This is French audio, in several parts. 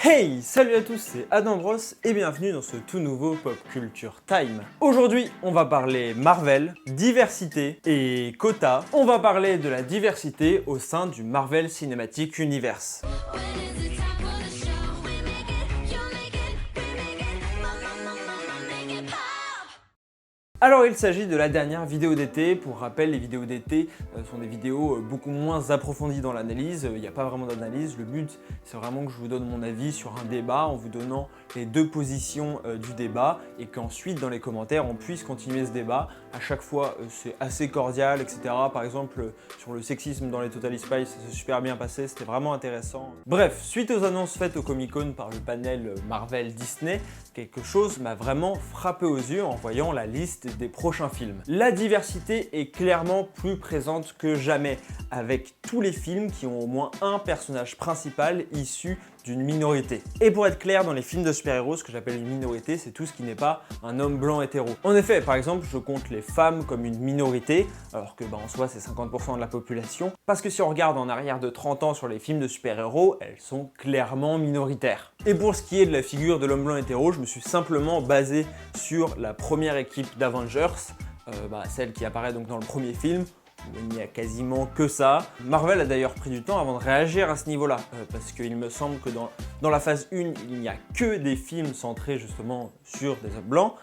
Hey, salut à tous, c'est Adam Bros et bienvenue dans ce tout nouveau Pop Culture Time. Aujourd'hui, on va parler Marvel, diversité et quota. On va parler de la diversité au sein du Marvel Cinematic Universe. Alors il s'agit de la dernière vidéo d'été. Pour rappel, les vidéos d'été sont des vidéos beaucoup moins approfondies dans l'analyse. Il n'y a pas vraiment d'analyse. Le but, c'est vraiment que je vous donne mon avis sur un débat en vous donnant les deux positions du débat et qu'ensuite dans les commentaires on puisse continuer ce débat. À chaque fois, c'est assez cordial, etc. Par exemple, sur le sexisme dans les Totally Spies, ça s'est super bien passé, c'était vraiment intéressant. Bref, suite aux annonces faites au Comic-Con par le panel Marvel Disney, quelque chose m'a vraiment frappé aux yeux en voyant la liste des prochains films. La diversité est clairement plus présente que jamais, avec tous les films qui ont au moins un personnage principal issu d'une minorité. Et pour être clair, dans les films de super-héros, ce que j'appelle une minorité, c'est tout ce qui n'est pas un homme blanc hétéro. En effet, par exemple, je compte les femmes comme une minorité, alors que en soi c'est 50% de la population, parce que si on regarde en arrière de 30 ans sur les films de super-héros, elles sont clairement minoritaires. Et pour ce qui est de la figure de l'homme blanc hétéro, je me suis simplement basé sur la première équipe d'Avengers, celle qui apparaît donc dans le premier film. Il n'y a quasiment que ça. Marvel a d'ailleurs pris du temps avant de réagir à ce niveau-là, parce qu'il me semble que dans la phase 1, il n'y a que des films centrés justement sur des hommes blancs,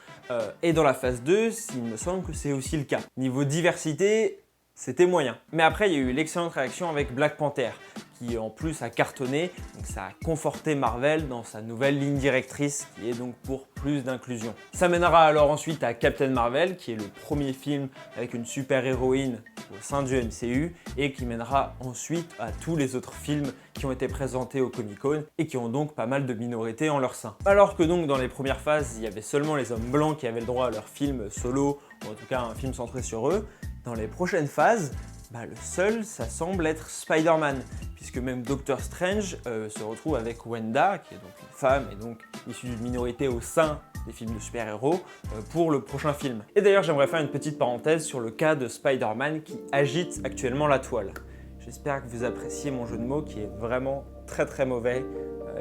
et dans la phase 2, il me semble que c'est aussi le cas. Niveau diversité, c'était moyen. Mais après, il y a eu l'excellente réaction avec Black Panther, qui en plus a cartonné, donc ça a conforté Marvel dans sa nouvelle ligne directrice qui est donc pour plus d'inclusion. Ça mènera alors ensuite à Captain Marvel, qui est le premier film avec une super-héroïne au sein du MCU et qui mènera ensuite à tous les autres films qui ont été présentés au Comic-Con et qui ont donc pas mal de minorités en leur sein. Alors que donc dans les premières phases, il y avait seulement les hommes blancs qui avaient le droit à leur film solo, ou en tout cas un film centré sur eux, dans les prochaines phases, le seul, ça semble être Spider-Man, puisque même Doctor Strange se retrouve avec Wanda, qui est donc une femme et donc issue d'une minorité au sein des films de super-héros, pour le prochain film. Et d'ailleurs, j'aimerais faire une petite parenthèse sur le cas de Spider-Man qui agite actuellement la toile. J'espère que vous appréciez mon jeu de mots qui est vraiment très mauvais.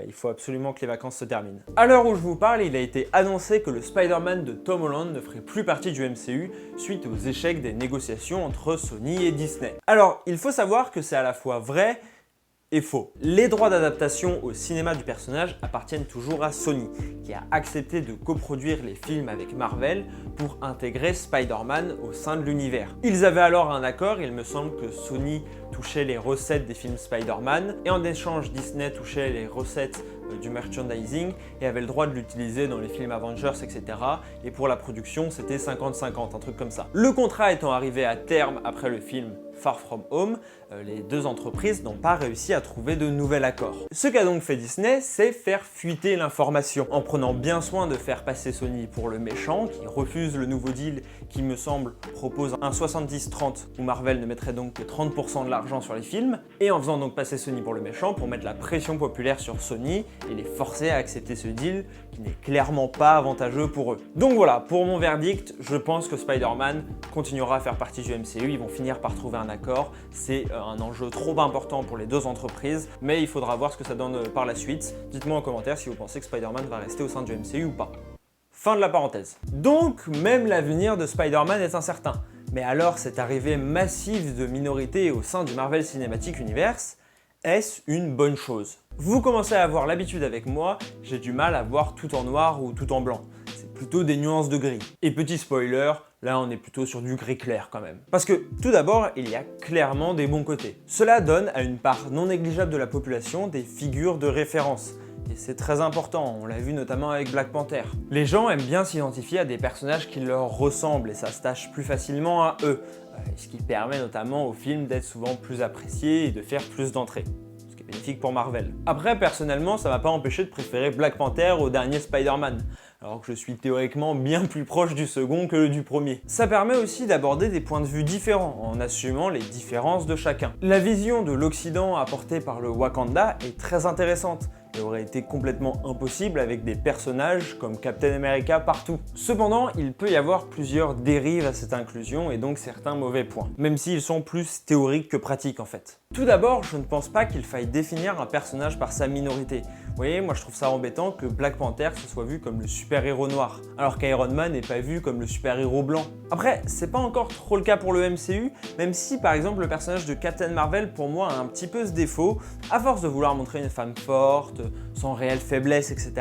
Il faut absolument que les vacances se terminent. À l'heure où je vous parle, il a été annoncé que le Spider-Man de Tom Holland ne ferait plus partie du MCU suite aux échecs des négociations entre Sony et Disney. Alors, il faut savoir que c'est à la fois vrai et faux. Les droits d'adaptation au cinéma du personnage appartiennent toujours à Sony, qui a accepté de coproduire les films avec Marvel pour intégrer Spider-Man au sein de l'univers. Ils avaient alors un accord, il me semble que Sony touchait les recettes des films Spider-Man, et en échange Disney touchait les recettes du merchandising et avait le droit de l'utiliser dans les films Avengers, etc. Et pour la production, c'était 50-50, un truc comme ça. Le contrat étant arrivé à terme après le film Far From Home, les deux entreprises n'ont pas réussi à trouver de nouvel accord. Ce qu'a donc fait Disney, c'est faire fuiter l'information, en prenant bien soin de faire passer Sony pour le méchant, qui refuse le nouveau deal qui me semble propose un 70-30, où Marvel ne mettrait donc que 30% de l'argent sur les films, et en faisant donc passer Sony pour le méchant pour mettre la pression populaire sur Sony et les forcer à accepter ce deal qui n'est clairement pas avantageux pour eux. Donc voilà, pour mon verdict, je pense que Spider-Man continuera à faire partie du MCU, ils vont finir par trouver un accord, c'est un enjeu trop important pour les deux entreprises, mais il faudra voir ce que ça donne par la suite. Dites-moi en commentaire si vous pensez que Spider-Man va rester au sein du MCU ou pas. Fin de la parenthèse. Donc, même l'avenir de Spider-Man est incertain. Mais alors, cette arrivée massive de minorités au sein du Marvel Cinematic Universe, est-ce une bonne chose? Vous commencez à avoir l'habitude avec moi, j'ai du mal à voir tout en noir ou tout en blanc. C'est plutôt des nuances de gris. Et petit spoiler, là on est plutôt sur du gris clair quand même. Parce que tout d'abord, il y a clairement des bons côtés. Cela donne à une part non négligeable de la population des figures de référence. Et c'est très important, on l'a vu notamment avec Black Panther. Les gens aiment bien s'identifier à des personnages qui leur ressemblent et ça se tâche plus facilement à eux. Ce qui permet notamment au film d'être souvent plus apprécié et de faire plus d'entrées. Ce qui est bénéfique pour Marvel. Après, personnellement, ça m'a pas empêché de préférer Black Panther au dernier Spider-Man, alors que je suis théoriquement bien plus proche du second que du premier. Ça permet aussi d'aborder des points de vue différents, en assumant les différences de chacun. La vision de l'Occident apportée par le Wakanda est très intéressante, et aurait été complètement impossible avec des personnages comme Captain America partout. Cependant, il peut y avoir plusieurs dérives à cette inclusion et donc certains mauvais points, même s'ils sont plus théoriques que pratiques en fait. Tout d'abord, je ne pense pas qu'il faille définir un personnage par sa minorité. voyez, moi je trouve ça embêtant que Black Panther se soit vu comme le super-héros noir, alors qu'Iron Man n'est pas vu comme le super-héros blanc. Après, c'est pas encore trop le cas pour le MCU, même si par exemple le personnage de Captain Marvel pour moi a un petit peu ce défaut. À force de vouloir montrer une femme forte, sans réelle faiblesse, etc.,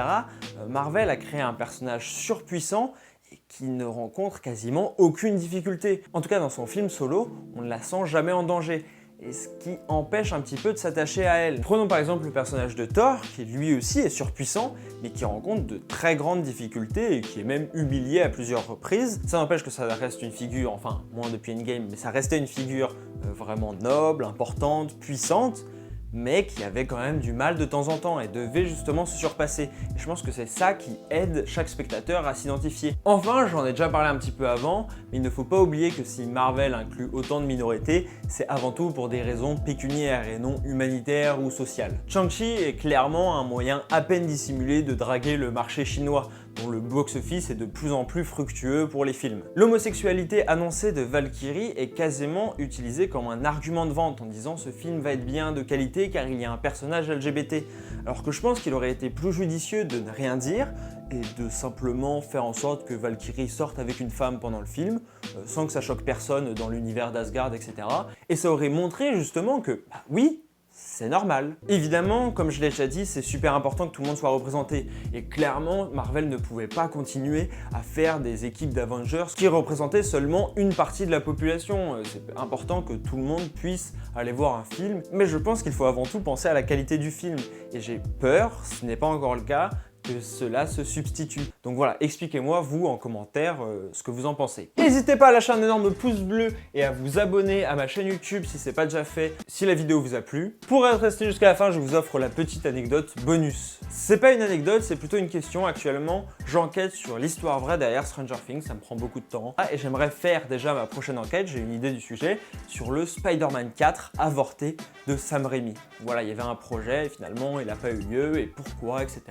Marvel a créé un personnage surpuissant et qui ne rencontre quasiment aucune difficulté. En tout cas dans son film Solo, on ne la sent jamais en danger, et ce qui empêche un petit peu de s'attacher à elle. Prenons par exemple le personnage de Thor, qui lui aussi est surpuissant, mais qui rencontre de très grandes difficultés et qui est même humilié à plusieurs reprises. Ça n'empêche que ça reste une figure, enfin moins depuis Endgame, mais ça restait une figure vraiment noble, importante, puissante, mais qui avait quand même du mal de temps en temps et devait justement se surpasser. Et je pense que c'est ça qui aide chaque spectateur à s'identifier. Enfin, j'en ai déjà parlé un petit peu avant, mais il ne faut pas oublier que si Marvel inclut autant de minorités, c'est avant tout pour des raisons pécuniaires et non humanitaires ou sociales. Shang-Chi est clairement un moyen à peine dissimulé de draguer le marché chinois, dont le box-office est de plus en plus fructueux pour les films. L'homosexualité annoncée de Valkyrie est quasiment utilisée comme un argument de vente en disant ce film va être bien de qualité car il y a un personnage LGBT, alors que je pense qu'il aurait été plus judicieux de ne rien dire et de simplement faire en sorte que Valkyrie sorte avec une femme pendant le film, sans que ça choque personne dans l'univers d'Asgard, etc. Et ça aurait montré justement que, bah oui, c'est normal. Évidemment, comme je l'ai déjà dit, c'est super important que tout le monde soit représenté. Et clairement, Marvel ne pouvait pas continuer à faire des équipes d'Avengers qui représentaient seulement une partie de la population. C'est important que tout le monde puisse aller voir un film. Mais je pense qu'il faut avant tout penser à la qualité du film. Et j'ai peur, ce n'est pas encore le cas, que cela se substitue. Donc voilà, expliquez-moi vous en commentaire ce que vous en pensez. N'hésitez pas à lâcher un énorme pouce bleu et à vous abonner à ma chaîne YouTube si ce n'est pas déjà fait, si la vidéo vous a plu. Pour être resté jusqu'à la fin, je vous offre la petite anecdote bonus. C'est pas une anecdote, c'est plutôt une question. Actuellement, j'enquête sur l'histoire vraie derrière Stranger Things, ça me prend beaucoup de temps. Et j'aimerais faire déjà ma prochaine enquête, j'ai une idée du sujet, sur le Spider-Man 4 avorté de Sam Raimi. Voilà, il y avait un projet et finalement il n'a pas eu lieu et pourquoi, etc.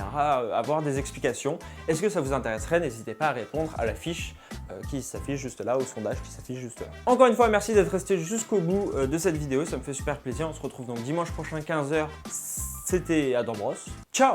Avoir des explications. Est-ce que ça vous intéresserait? N'hésitez pas à répondre à la fiche qui s'affiche juste là, au sondage qui s'affiche juste là. Encore une fois, merci d'être resté jusqu'au bout de cette vidéo, ça me fait super plaisir. On se retrouve donc dimanche prochain 15 h. C'était Adam Bros. Ciao!